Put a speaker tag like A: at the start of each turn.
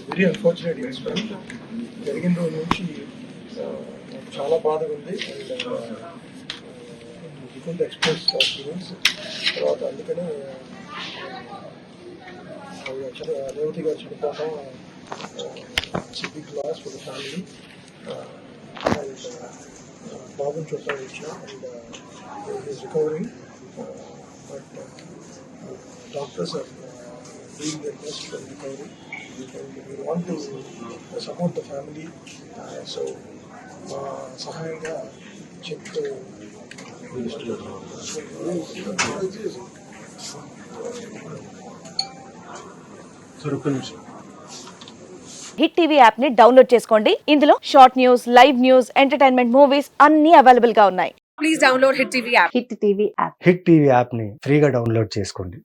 A: Very unfortunate incident జరిగిన రోజు నుంచి నాకు చాలా బాధగా ఉంది. అండ్ ఎక్స్ప్రెస్ ఫీలింగ్స్ తర్వాత అందుకనే రేవతి గారు చనిపోవడం big loss for the family. And బాబుని చూడటానికి వచ్చాం and is recovering but doctors are doing their best for recovery, and we want to support the family. So, సహాయంగా చెక్
B: హిట్ టీవీ యాప్ ని download చేసుకోండి. ఇందులో short news, live news, entertainment movies అన్ని available గా ఉన్నాయి.
C: Please download Hit TV app.
B: Hit TV app.
D: Hit TV యాప్ని ఫ్రీగా download చేసుకోండి.